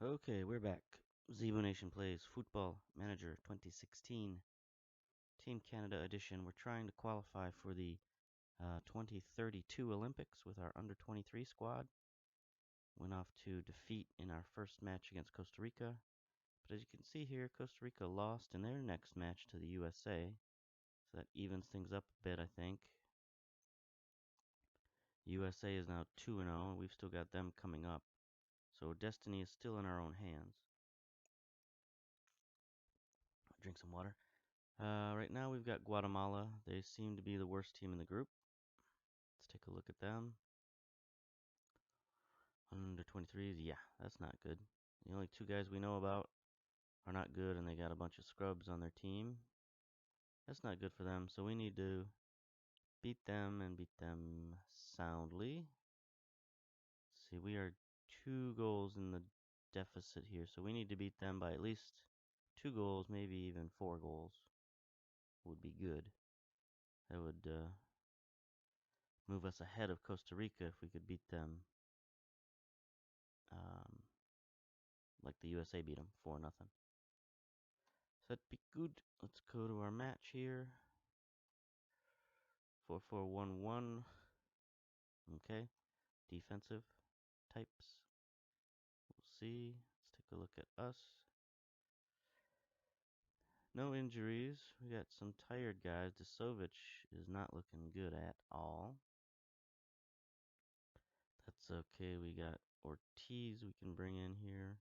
Okay, we're back. Zebu Nation plays Football Manager 2016 Team Canada edition. We're trying to qualify for the 2032 Olympics with our under 23 squad. Went off to defeat in our first match against Costa Rica. But as you can see here, Costa Rica lost in their next match to the USA. So that evens things up a bit, I think. USA is now 2-0, and we've still got them coming up. So destiny is still in our own hands. Drink some water. Right now we've got Guatemala. They seem to be the worst team in the group. Let's take a look at them. Under 23s, yeah, that's not good. The only two guys we know about are not good, and they got a bunch of scrubs on their team. That's not good for them, so we need to beat them and beat them soundly. Let's see, we are 2 goals in the deficit here, so we need to beat them by at least 2 goals, maybe even 4 goals would be good. That would move us ahead of Costa Rica if we could beat them um, like the USA beat them 4-0. So that'd be good. Let's go to our match here. 4-4-1-1. Okay. Defensive types. We'll see. Let's take a look at us. No injuries. We got some tired guys. Desovic is not looking good at all. That's okay. We got Ortiz we can bring in here.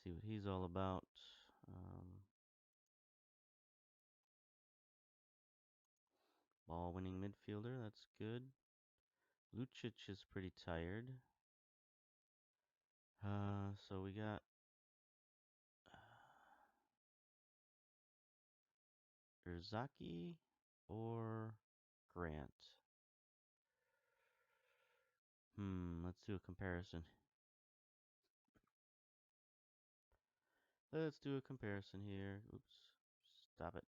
See what he's all about. Ball winning midfielder. That's good. Lucic is pretty tired. So we got Urzaki or Grant. Let's do a comparison. Let's do a comparison here. Oops, stop it.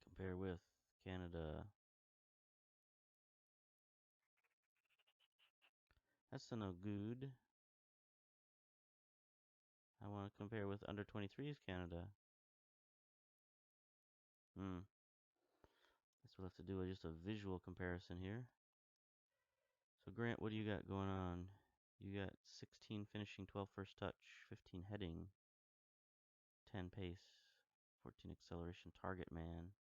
Compare with Canada. That's no good. I want to compare with under 23s Canada. Guess we'll have to do just a visual comparison here. So Grant, what do you got going on? You got 16 finishing, 12 first touch, 15 heading, 10 pace, 14 acceleration, target man.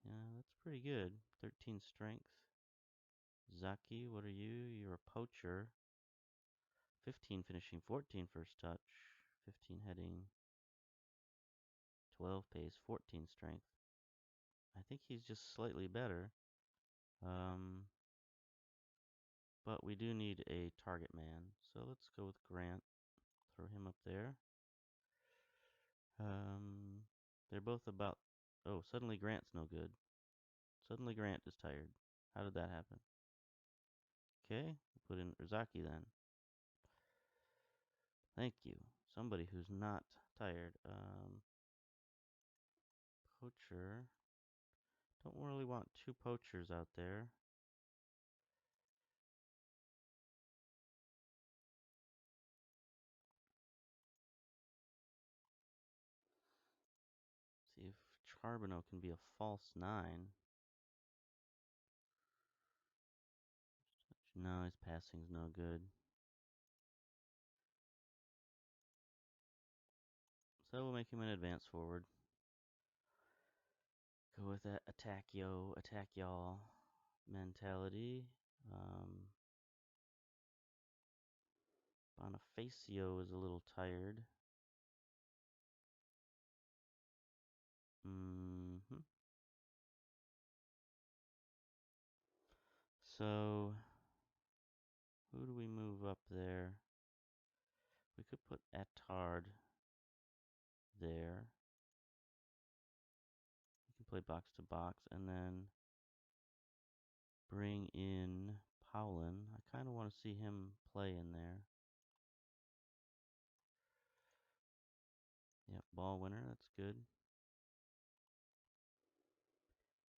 Yeah, that's pretty good. 13 strength. Zaki, what are you? You're a poacher. 15 finishing, 14 first touch, 15 heading, 12 pace, 14 strength. I think he's just slightly better. But we do need a target man. So let's go with Grant. Throw him up there. They're both about... Oh, suddenly Grant's no good. Suddenly Grant is tired. How did that happen? Okay, we'll put in Urzaki then. Thank you. Somebody who's not tired. Poacher. Don't really want two poachers out there. See if Charbonneau can be a false 9. No, his passing's no good. So we'll make him an advance forward. Go with that attack y'all mentality. Bonifacio is a little tired. So, who do we move up there? We could put Attard there. We can play box to box and then bring in Paulin. I kind of want to see him play in there. Yep, ball winner. That's good.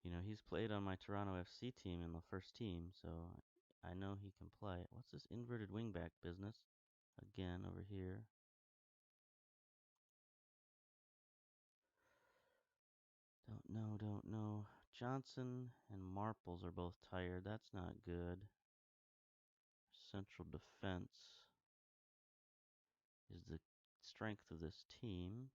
You know, he's played on my Toronto FC team in the first team, so I know he can play. What's this inverted wingback business? Again, over here. Don't know. Johnson and Marples are both tired. That's not good. Central defense is the strength of this team.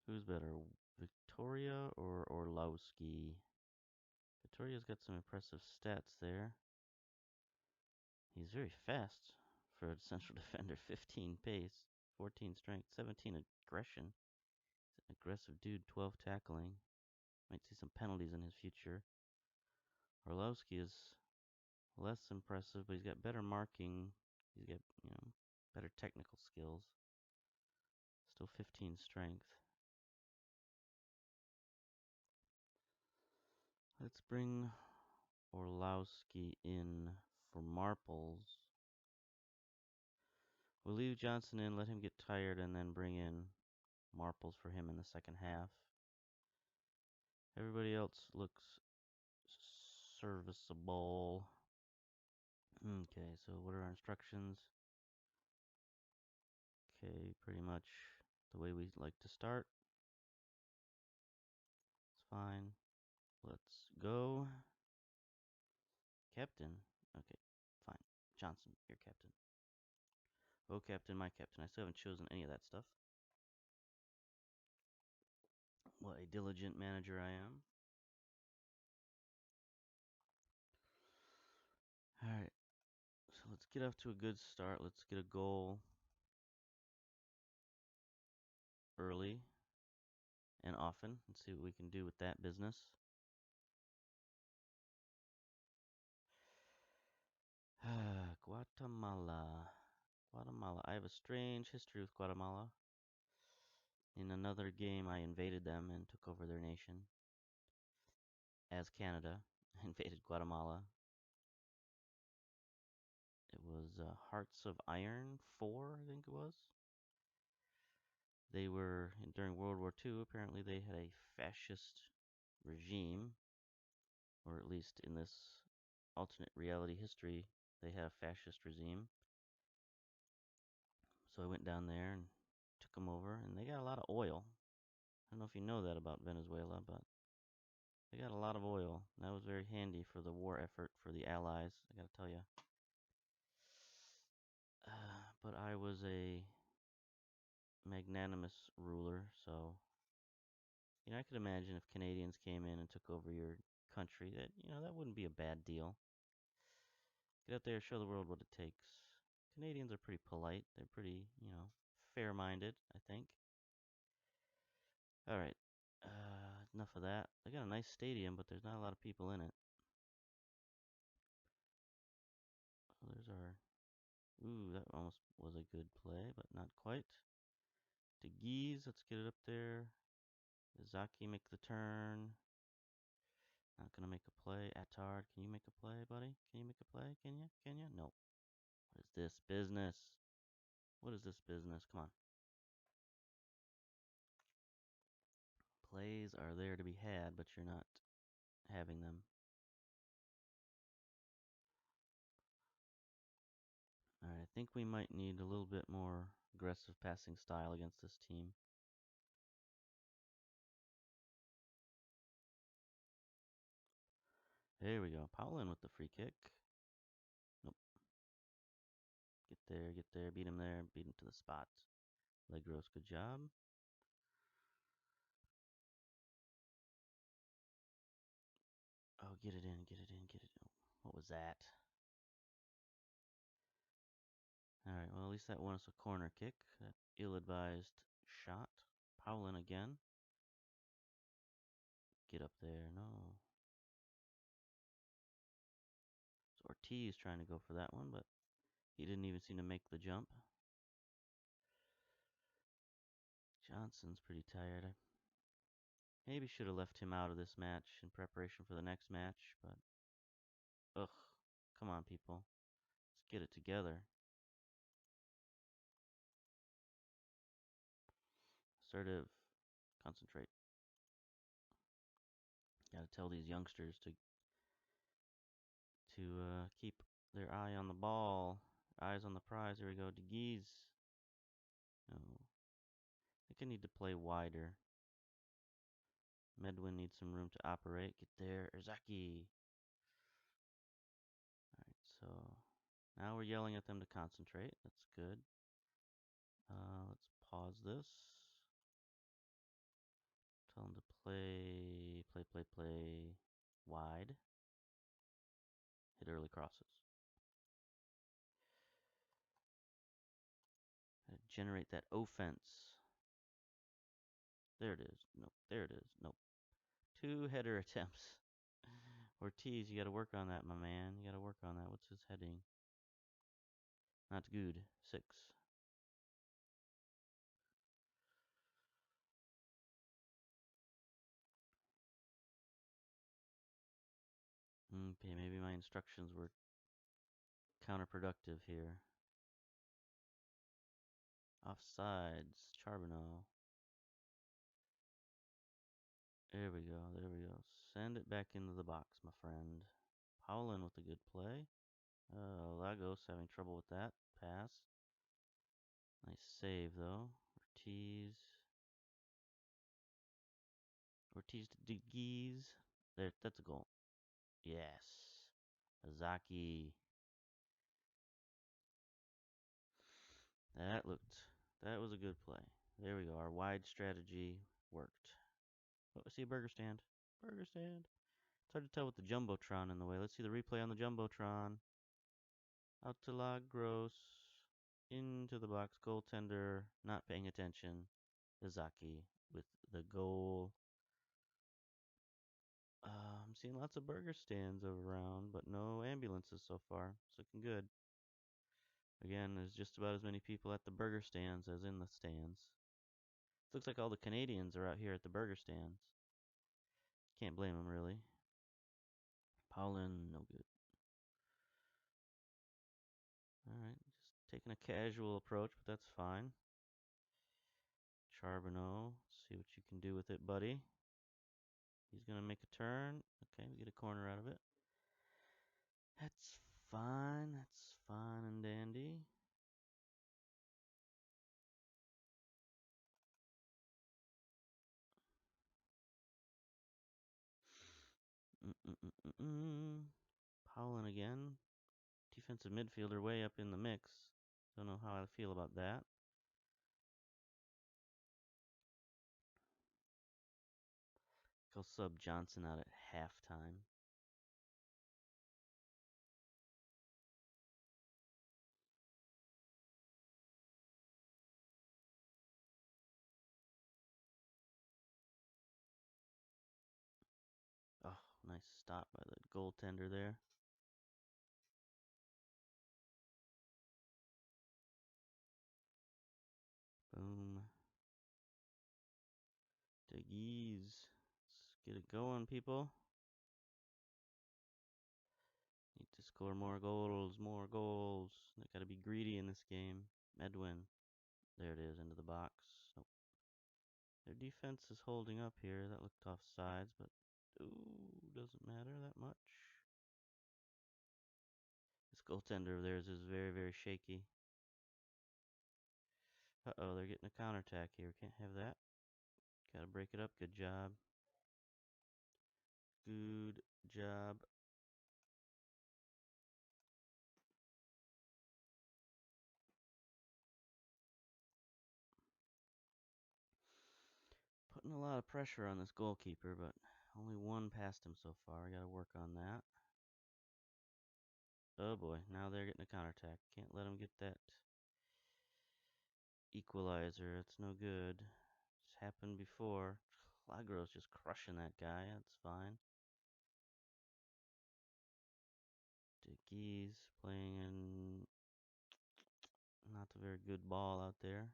Who's better, Victoria or Orlowski? Victoria's got some impressive stats there. He's very fast for a central defender. 15 pace, 14 strength, 17 aggression. He's an aggressive dude. 12 tackling. Might see some penalties in his future. Orlowski is less impressive, but he's got better marking. He's got, better technical skills. Still 15 strength. Let's bring Orlowski in for Marples. We'll leave Johnson in, let him get tired, and then bring in Marples for him in the second half. Everybody else looks serviceable. Okay, so what are our instructions? Okay, pretty much the way we like to start. It's fine. Let's go. Captain. Okay, fine. Johnson, you're captain. Oh, captain, my captain. I still haven't chosen any of that stuff. What a diligent manager I am. Alright, so let's get off to a good start. Let's get a goal early and often and see what we can do with that business. Guatemala. Guatemala. I have a strange history with Guatemala. In another game, I invaded them and took over their nation. As Canada, I invaded Guatemala. It was Hearts of Iron 4, I think it was. They were, during World War II, apparently they had a fascist regime, or at least in this alternate reality history, they had a fascist regime. So I went down there and took them over, and they got a lot of oil. I don't know if you know that about Venezuela, but they got a lot of oil. That was very handy for the war effort for the Allies, I gotta tell you. But I was a magnanimous ruler, so I could imagine if Canadians came in and took over your country, that wouldn't be a bad deal. Get out there, show the world what it takes. Canadians are pretty polite. They're pretty, fair-minded, I think. All right. Enough of that. They got a nice stadium, but there's not a lot of people in it. Oh, there's our... Ooh, that almost was a good play, but not quite. To Geese, let's get it up there. Zaki make the turn. Not gonna make a play. Attard, can you make a play, buddy? Can you make a play? Can you? Can you? Nope. What is this business? What is this business? Come on. Plays are there to be had, but you're not having them. Alright, I think we might need a little bit more aggressive passing style against this team. There we go. Powell with the free kick. Nope. Get there, beat him there, beat him to the spot. Legros, good job. Oh, get it in, get it in, get it in. What was that? Alright, well, at least that won us a corner kick. That ill-advised shot. Powell again. Get up there, no. So Ortiz trying to go for that one, but he didn't even seem to make the jump. Johnson's pretty tired. I maybe should have left him out of this match in preparation for the next match, but... Ugh. Come on, people. Let's get it together. Assertive. Concentrate. Gotta tell these youngsters to keep their eye on the ball. Eyes on the prize. Here we go. DeGees. No. I think I need to play wider. Medwin needs some room to operate. Get there. Erzaki. Alright, so now we're yelling at them to concentrate. That's good. Let's pause this. Tell them to play wide. Hit early crosses. Generate that offense. There it is. Nope. There it is. Nope. 2 header attempts. Ortiz, you got to work on that, my man. You got to work on that. What's his heading? Not good. 6. Okay, maybe my instructions were counterproductive here. Offsides. Charbonneau. There we go. There we go. Send it back into the box, my friend. Howland with a good play. Lagos having trouble with that pass. Nice save, though. Ortiz. Ortiz to DeGees. There, that's a goal. Yes. Azaki. That was a good play. There we go. Our wide strategy worked. Oh, I see a burger stand. Burger stand. It's hard to tell with the Jumbotron in the way. Let's see the replay on the Jumbotron. Out to Lagros. Into the box. Goaltender not paying attention. Izaki with the goal. I'm seeing lots of burger stands around, but no ambulances so far. It's looking good. Again, there's just about as many people at the burger stands as in the stands. It looks like all the Canadians are out here at the burger stands. Can't blame them, really. Paulin, no good. Alright, just taking a casual approach, but that's fine. Charbonneau, see what you can do with it, buddy. He's going to make a turn. Okay, we get a corner out of it. That's fine. That's fine and dandy. Paulin again. Defensive midfielder way up in the mix. Don't know how I feel about that. He'll sub Johnson out at halftime. Oh, nice stop by the goaltender there. Boom. Diggies. Let's get it going, people. Need to score more goals, more goals. They gotta be greedy in this game. Medwin. There it is, into the box. Nope. Their defense is holding up here. That looked off sides, but doesn't matter that much. This goaltender of theirs is very, very shaky. Uh-oh, they're getting a counterattack here. Can't have that. Gotta break it up. Good job. Good job. Putting a lot of pressure on this goalkeeper, but only one past him so far. I gotta work on that. Oh boy, now they're getting a counterattack. Can't let them get that equalizer. It's no good. It's happened before. Lagro's just crushing that guy. That's fine. Dickie's playing in not a very good ball out there.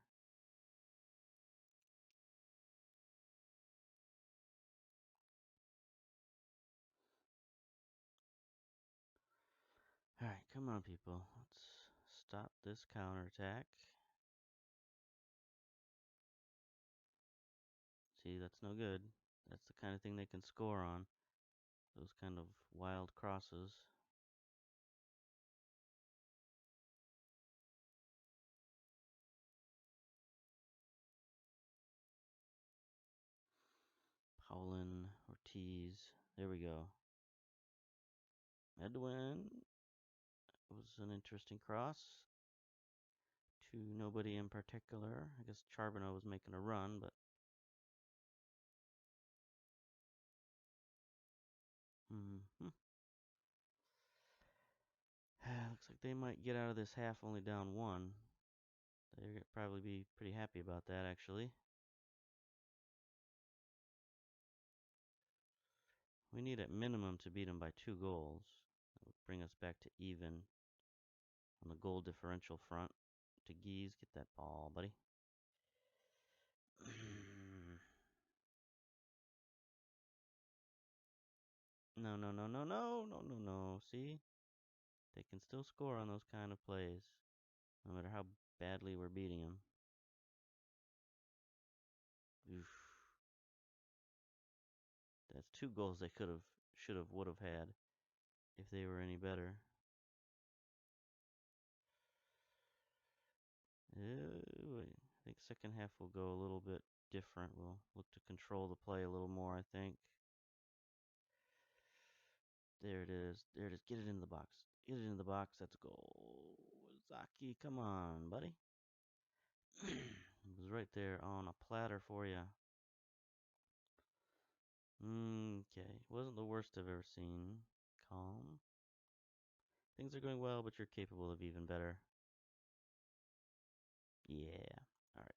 Alright, come on, people. Let's stop this counterattack. See, that's no good. That's the kind of thing they can score on. Those kind of wild crosses. Paulin, Ortiz. There we go. Edwin. It was an interesting cross. To nobody in particular. I guess Charbonneau was making a run, but looks like they might get out of this half only down 1. They're gonna probably be pretty happy about that, actually. We need at minimum to beat them by 2 goals. That would bring us back to even on the goal differential front. To Geese, get that ball, buddy. No, no, no, no, no, no, no, no. See? They can still score on those kind of plays, no matter how badly we're beating them. Oof. That's 2 goals they could have, should have, would have had if they were any better. I think second half will go a little bit different. We'll look to control the play a little more, I think. There it is. There it is. Get it in the box. Get it in the box. That's a goal. Zaki, come on, buddy. It was right there on a platter for you. Okay. Wasn't the worst I've ever seen. Calm. Things are going well, but you're capable of even better. Yeah. All right.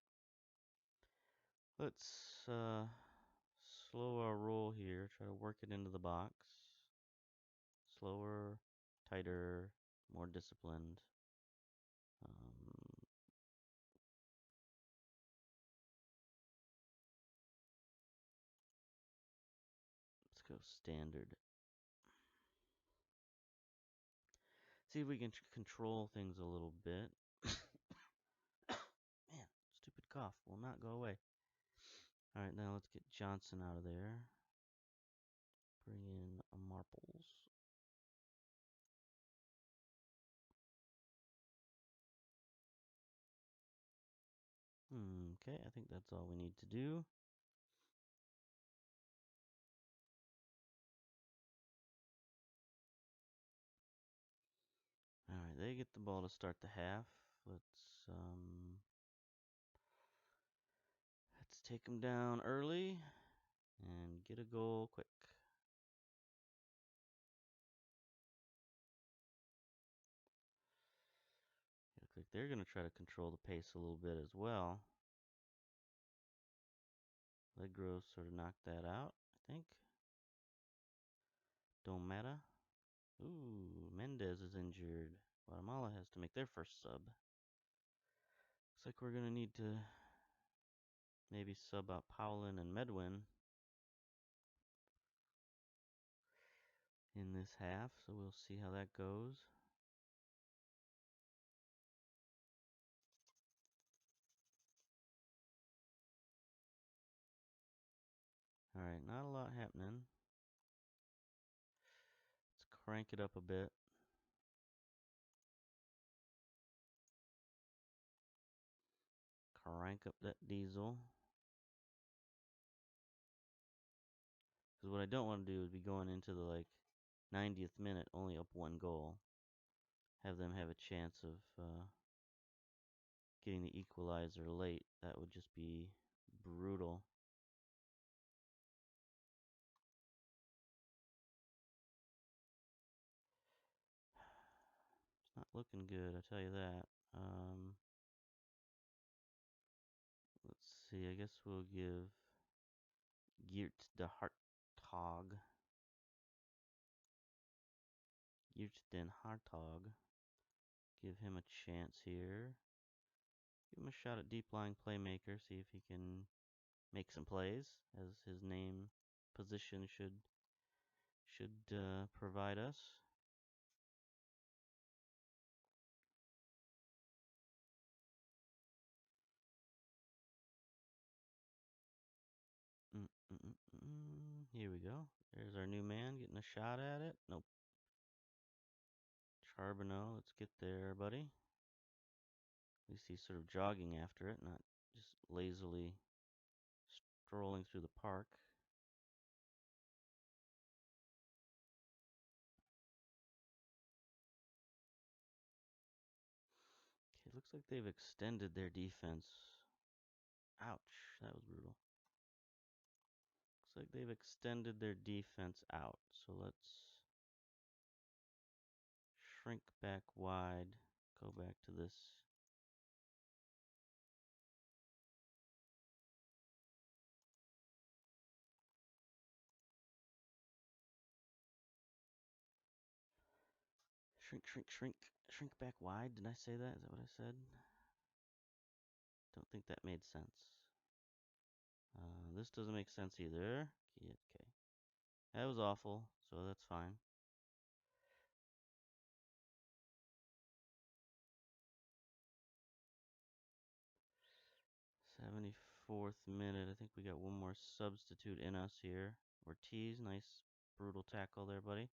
Let's slow our roll here. Try to work it into the box. Slower, tighter, more disciplined. Let's go standard. See if we can control things a little bit. Man, stupid cough will not go away. All right, now let's get Johnson out of there. Bring in a Marples. Okay, I think that's all we need to do. All right, they get the ball to start the half. Let's take them down early and get a goal quick. It looks like they're going to try to control the pace a little bit as well. Legros sort of knocked that out, I think. Don't matter. Ooh, Mendez is injured. Guatemala has to make their first sub. Looks like we're going to need to maybe sub out Paulin and Medwin in this half, so we'll see how that goes. Alright, not a lot happening. Let's crank it up a bit. Crank up that diesel. Because what I don't want to do is be going into the 90th minute only up 1 goal. Have them have a chance of getting the equalizer late. That would just be brutal. It's not looking good, I tell you that. Let's see, I guess we'll give Geert de Hartog. Geert den Hartog. Give him a chance here. Give him a shot at deep lying playmaker, see if he can make some plays, as his name position should provide us. Here we go. There's our new man getting a shot at it. Nope. Charbonneau, let's get there, buddy. At least he's sort of jogging after it, not just lazily strolling through the park. Okay, looks like they've extended their defense. Ouch, that was brutal. Looks like they've extended their defense out. So let's shrink back wide. Go back to this. Shrink back wide. Did I say that? Is that what I said? Don't think that made sense. This doesn't make sense either. Okay. That was awful, so that's fine. 74th minute. I think we got one more substitute in us here. Ortiz, nice brutal tackle there, buddy.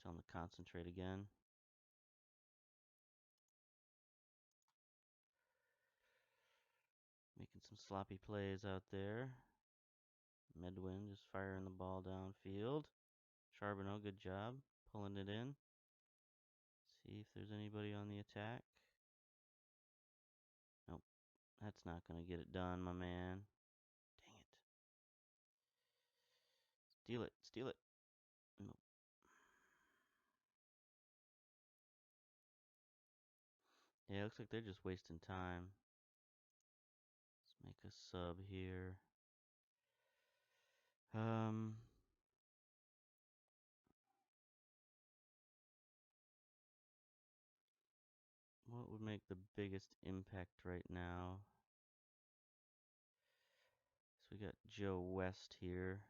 Tell him to concentrate again. Making some sloppy plays out there. Medwin just firing the ball downfield. Charbonneau, good job. Pulling it in. See if there's anybody on the attack. Nope. That's not going to get it done, my man. Dang it. Steal it. Steal it. Nope. Yeah, it looks like they're just wasting time. Let's make a sub here. What would make the biggest impact right now? So we got Joe West here.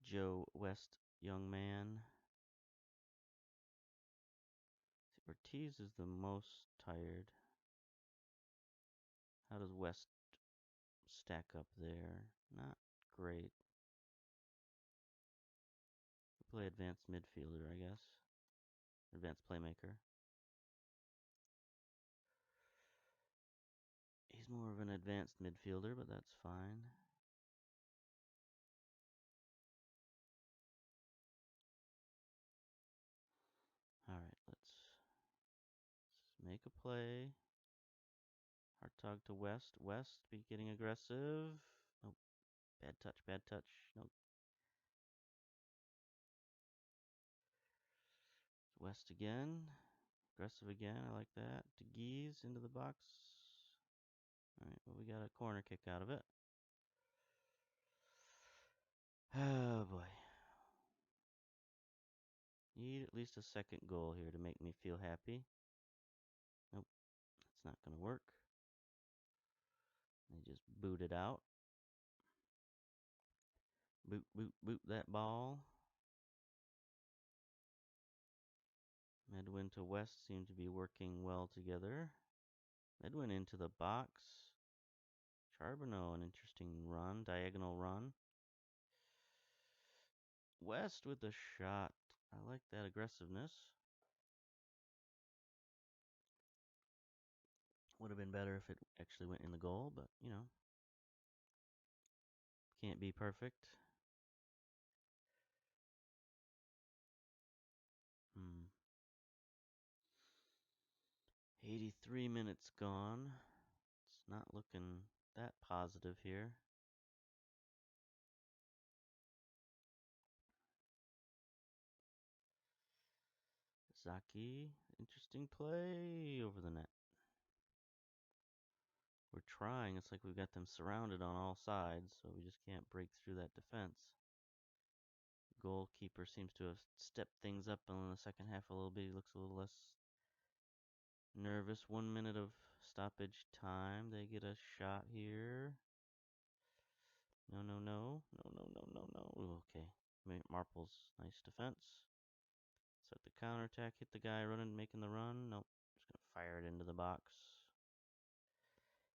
Joe West, young man. Ortiz is the most tired. How does West stack up there? Not great. We play advanced midfielder, I guess. Advanced playmaker. He's more of an advanced midfielder, but that's fine. Alright, let's make a play. Hartog to West. West be getting aggressive. Nope. Bad touch, bad touch. Nope. West again. Aggressive again. I like that. To Geese into the box. Alright, well, we got a corner kick out of it. Oh boy. Need at least a second goal here to make me feel happy. Nope, that's not going to work. They just boot it out. Boot, boot, boot that ball. Medwin to West seem to be working well together. Medwin into the box. Charbonneau, an interesting run, diagonal run. West with the shot. I like that aggressiveness. Would have been better if it actually went in the goal, but you know, can't be perfect. 83 minutes gone. It's not looking that positive here. Zaki, interesting play over the net. We're trying. It's like we've got them surrounded on all sides, so we just can't break through that defense. Goalkeeper seems to have stepped things up in the second half a little bit. He looks a little less nervous. 1 minute of stoppage time. They get a shot here. No, no, no. No, no, no, no, no. Ooh, okay. Marple's nice defense. Start the counterattack. Hit the guy running, making the run. Nope. Just going to Fired into the box.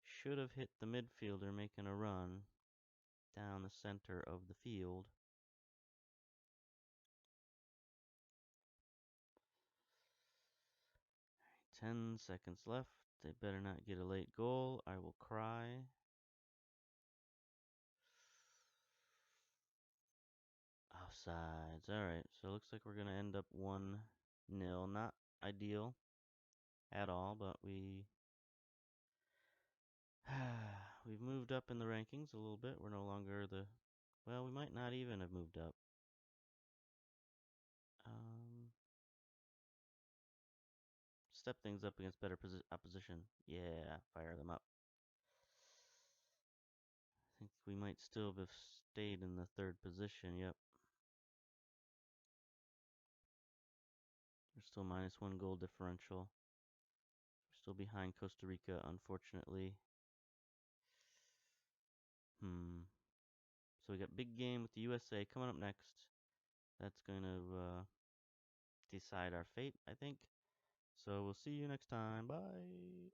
Should have hit the midfielder making a run down the center of the field. 10 seconds left. They better not get a late goal. I will cry. Offsides. Alright, so it looks like we're going to end up 1-0. Not ideal at all, but we've moved up in the rankings a little bit. We're no longer well, we might not even have moved up. Step things up against better opposition. Yeah, fire them up. I think we might still have stayed in the third position. Yep. We're still -1 goal differential. We're still behind Costa Rica, unfortunately. So we got big game with the USA coming up next. That's going to decide our fate, I think. So we'll see you next time. Bye.